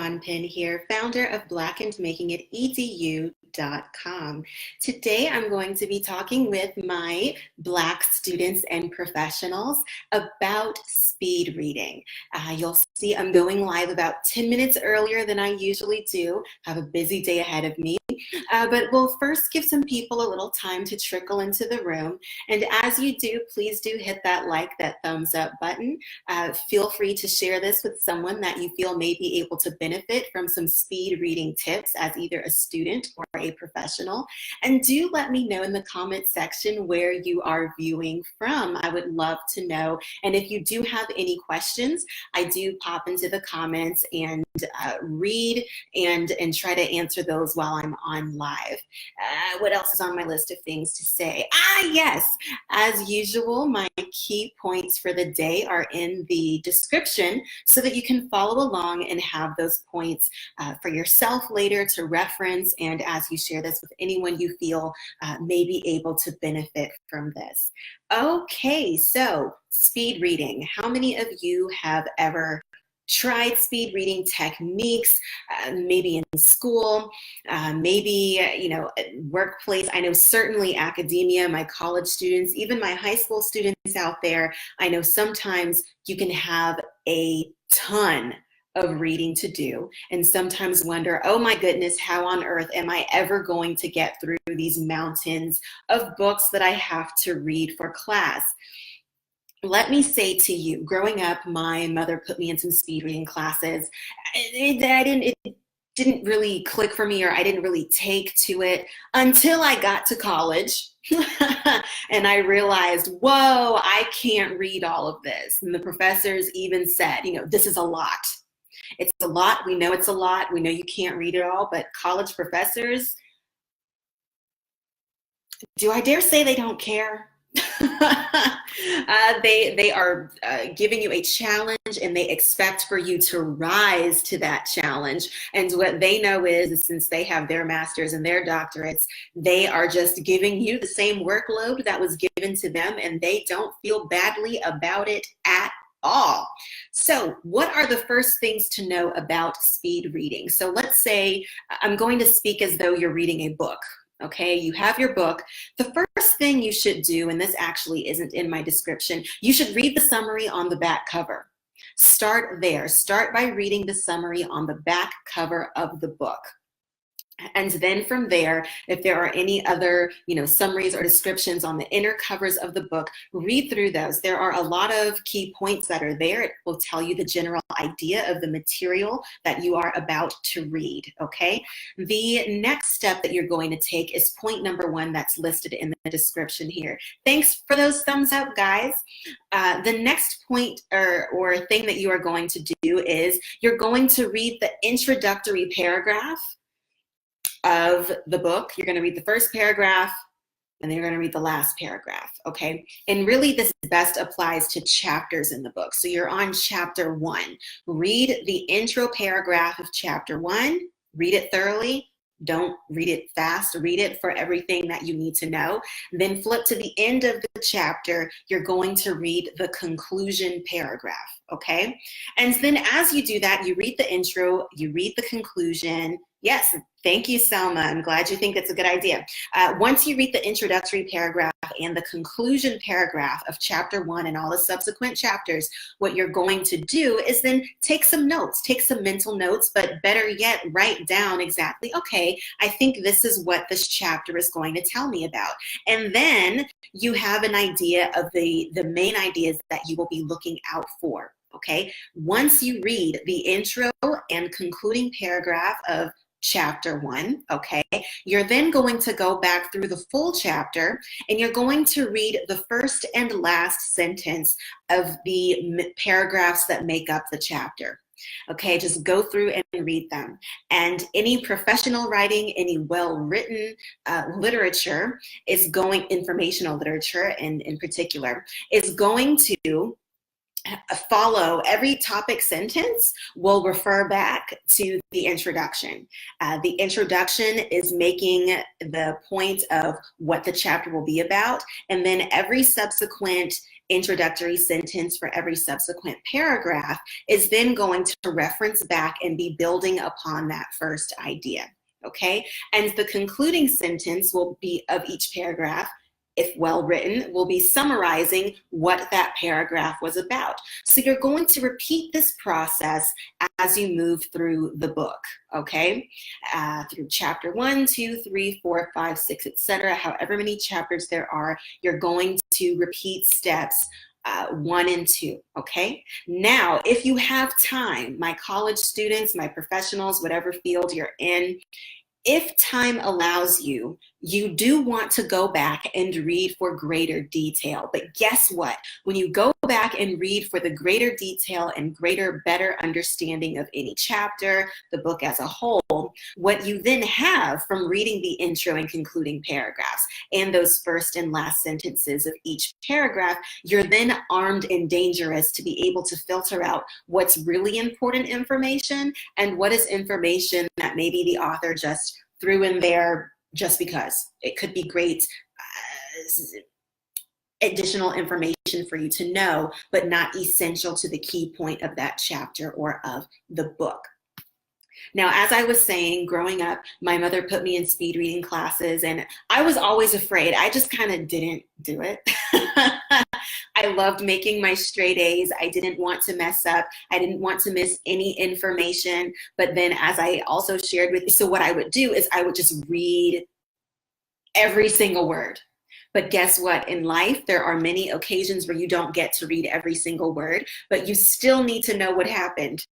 Ayvaunn Penn here, founder of blackandmakingededu.com. Today I'm going to be talking with my Black students and professionals about speed reading. You'll see I'm going live about 10 minutes earlier than I usually do. I have a busy day ahead of me. But we'll first give some people a little time to trickle into the room. And as you do, please do hit that like, that thumbs up button. Feel free to share this with someone that you feel may be able to benefit from some speed reading tips as either a student or a professional. And do let me know in the comment section where you are viewing from. I would love to know. And if you do have any questions, I do pop into the comments and read and try to answer those while I'm on live. What else is on my list of things to say? Yes, as usual, my key points for the day are in the description so that you can follow along and have those points for yourself later to reference, and as you share this with anyone you feel may be able to benefit from this. Okay, so speed reading. How many of you have ever tried speed reading techniques, maybe in school, maybe, at workplace? I know certainly academia, my college students, even my high school students out there, I know sometimes you can have a ton of reading to do and sometimes wonder, oh my goodness, how on earth am I ever going to get through these mountains of books that I have to read for class? Let me say to you, growing up, my mother put me in some speed reading classes. It didn't really click for me, or I didn't really take to it until I got to college. And I realized, whoa, I can't read all of this. And the professors even said, this is a lot. It's a lot. We know it's a lot. We know you can't read it all, but college professors, do I dare say they don't care? They are giving you a challenge, and they expect for you to rise to that challenge. And what they know is, since they have their masters and their doctorates, they are just giving you the same workload that was given to them, and they don't feel badly about it at all. So what are the first things to know about speed reading? So let's say I'm going to speak as though you're reading a book. Okay, you have your book. The first thing you should do, and this actually isn't in my description, you should read the summary on the back cover. Start there. Start by reading the summary on the back cover of the book. And then from there, if there are any other, summaries or descriptions on the inner covers of the book, read through those. There are a lot of key points that are there. It will tell you the general idea of the material that you are about to read, okay? The next step that you're going to take is point number 1 that's listed in the description here. Thanks for those thumbs up, guys. The next point or thing that you are going to do is you're going to read the introductory paragraph of the book. You're going to read the first paragraph, and then you're going to read the last paragraph, okay? And really, this best applies to chapters in the book. So you're on chapter 1. Read the intro paragraph of chapter 1. Read it thoroughly. Don't read it fast. Read it for everything that you need to know. Then flip to the end of the chapter. You're going to read the conclusion paragraph, okay? And then as you do that, you read the intro, you read the conclusion. Yes, thank you, Selma. I'm glad you think that's a good idea. Once you read the introductory paragraph and the conclusion paragraph of chapter 1 and all the subsequent chapters, what you're going to do is then take some notes, take some mental notes, but better yet, write down exactly, okay, I think this is what this chapter is going to tell me about. And then you have an idea of the main ideas that you will be looking out for, okay? Once you read the intro and concluding paragraph of chapter 1, okay, you're then going to go back through the full chapter, and you're going to read the first and last sentence of the paragraphs that make up the chapter. Okay, just go through and read them. And any professional writing, any well-written literature is going, informational literature in particular, is going to follow every topic sentence will refer back to the introduction. The introduction is making the point of what the chapter will be about, and then every subsequent introductory sentence for every subsequent paragraph is then going to reference back and be building upon that first idea, okay? And the concluding sentence will be of each paragraph, if well written, will be summarizing what that paragraph was about. So you're going to repeat this process as you move through the book, okay? Through chapter 1, 2, 3, 4, 5, 6, etc. However many chapters there are, you're going to repeat steps 1 and 2, okay? Now, if you have time, my college students, my professionals, whatever field you're in, if time allows you, you do want to go back and read for greater detail. But guess what? When you go back and read for the greater detail and greater, better understanding of any chapter, the book as a whole, what you then have from reading the intro and concluding paragraphs and those first and last sentences of each paragraph, you're then armed and dangerous to be able to filter out what's really important information and what is information that maybe the author just threw in there just because. It could be great additional information for you to know, but not essential to the key point of that chapter or of the book. Now, as I was saying, growing up, my mother put me in speed reading classes, and I was always afraid. I just kind of didn't do it. I loved making my straight A's. I didn't want to mess up. I didn't want to miss any information. But then, as I also shared with you, so what I would do is I would just read every single word. But guess what? In life, there are many occasions where you don't get to read every single word, but you still need to know what happened.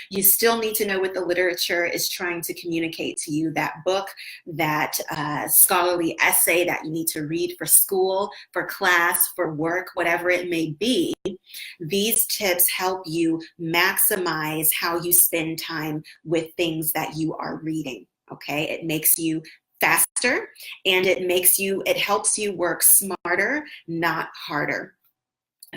You still need to know what the literature is trying to communicate to you. That book, that scholarly essay that you need to read for school, for class, for work, whatever it may be. These tips help you maximize how you spend time with things that you are reading. Okay, it makes you faster, and it helps you work smarter, not harder.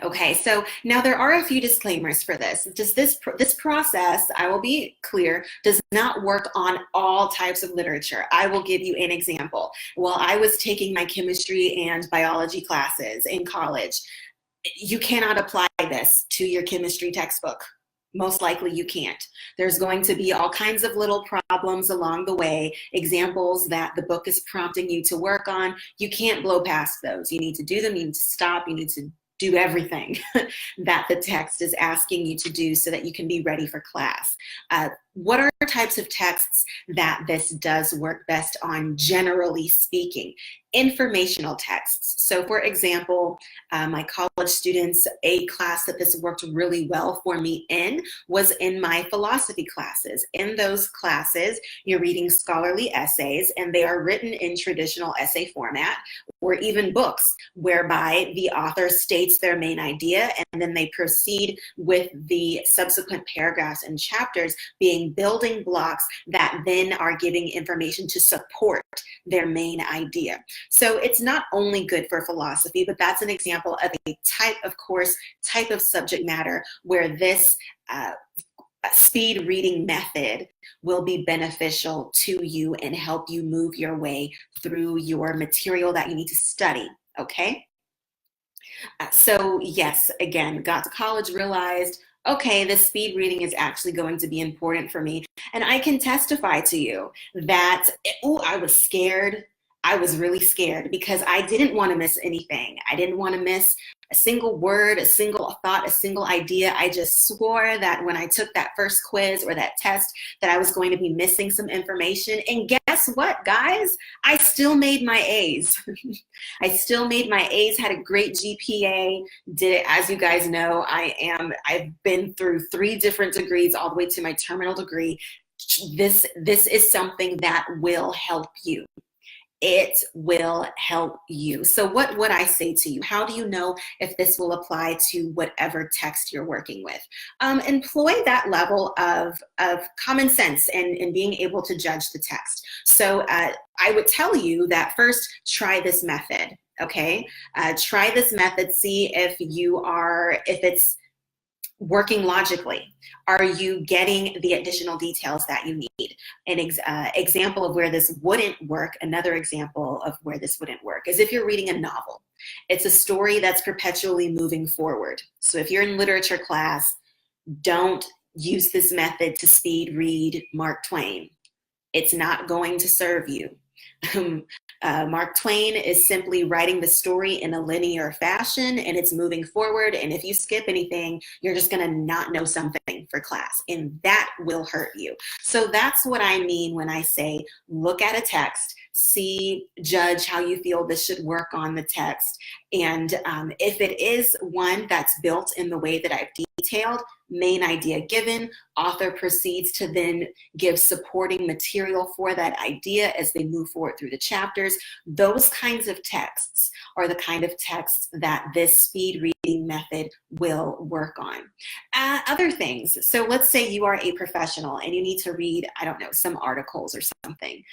Okay, so now there are a few disclaimers for this. This process, I will be clear, does not work on all types of literature. I will give you an example. While I was taking my chemistry and biology classes in college, you cannot apply this to your chemistry textbook. Most likely you can't. There's going to be all kinds of little problems along the way, examples that the book is prompting you to work on. You can't blow past those. You need to do them, you need to stop, you need to do everything that the text is asking you to do so that you can be ready for class. What are types of texts that this does work best on, generally speaking? Informational texts. So for example, my college students, a class that this worked really well for me in was in my philosophy classes. In those classes, you're reading scholarly essays, and they are written in traditional essay format, or even books whereby the author states their main idea and then they proceed with the subsequent paragraphs and chapters being building blocks that then are giving information to support their main idea. So it's not only good for philosophy, but that's an example of a type of course, type of subject matter where this speed reading method will be beneficial to you and help you move your way through your material that you need to study, okay? So yes, again, got to college, realized, okay, this speed reading is actually going to be important for me. And I can testify to you that, I was scared. I was really scared because I didn't want to miss anything. I didn't want to miss a single word, a single thought, a single idea. I just swore that when I took that first quiz or that test that I was going to be missing some information. And guess what, guys? I still made my A's. I still made my A's, had a great GPA, did it. As you guys know, I've been through 3 different degrees all the way to my terminal degree. This is something that will help you. It will help you. So what would I say to you? How do you know if this will apply to whatever text you're working with? Employ that level of common sense and being able to judge the text. So I would tell you that first, try this method, okay? Try this method, see if it's working logically? Are you getting the additional details that you need? An example of where this wouldn't work, another example of where this wouldn't work, is if you're reading a novel. It's a story that's perpetually moving forward. So if you're in literature class, don't use this method to speed read Mark Twain. It's not going to serve you. Mark Twain is simply writing the story in a linear fashion, and it's moving forward. And if you skip anything, you're just going to not know something for class, and that will hurt you. So that's what I mean when I say look at a text, judge how you feel this should work on the text. And if it is one that's built in the way that I've detailed, main idea given, author proceeds to then give supporting material for that idea as they move forward through the chapters. Those kinds of texts are the kind of texts that this speed reading method will work on. Other things, so let's say you are a professional and you need to read, I don't know, some articles or something.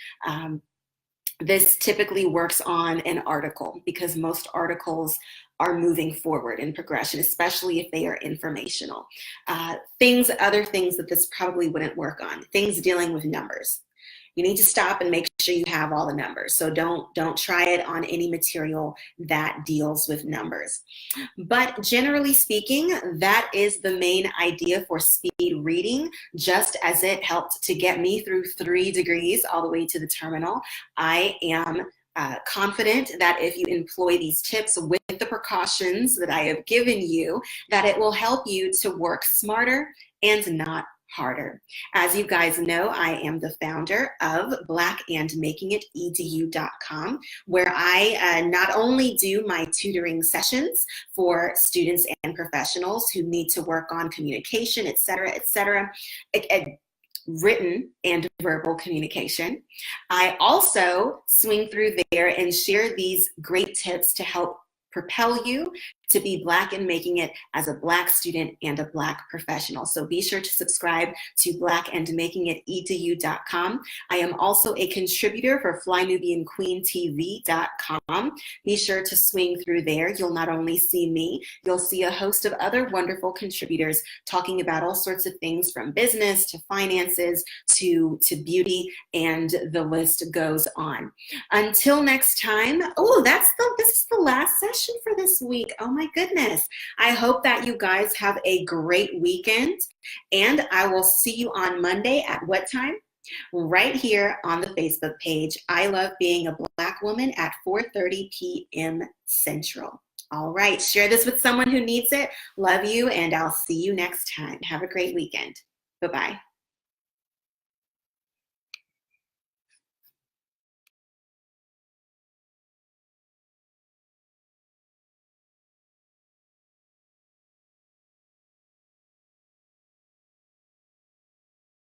This typically works on an article because most articles are moving forward in progression, especially if they are informational. Other things that this probably wouldn't work on, things dealing with numbers. You need to stop and make sure you have all the numbers. So don't try it on any material that deals with numbers. But generally speaking, that is the main idea for speed reading. Just as it helped to get me through 3 degrees all the way to the terminal, I am confident that if you employ these tips with the precautions that I have given you, that it will help you to work smarter and not harder. As you guys know, I am the founder of blackandmakingitedu.com, where I not only do my tutoring sessions for students and professionals who need to work on communication, et cetera, written and verbal communication. I also swing through there and share these great tips to help propel you to be Black and making it as a Black student and a Black professional. So be sure to subscribe to blackandmakingitedu.com. I am also a contributor for FlyNubianQueenTV.com. Be sure to swing through there. You'll not only see me, you'll see a host of other wonderful contributors talking about all sorts of things from business to finances to beauty, and the list goes on. Until next time, this is the last session for this week. Oh my goodness. I hope that you guys have a great weekend, and I will see you on Monday at what time? Right here on the Facebook page. I love being a Black woman at 4:30 p.m. Central. All right, share this with someone who needs it. Love you, and I'll see you next time. Have a great weekend. Bye-bye.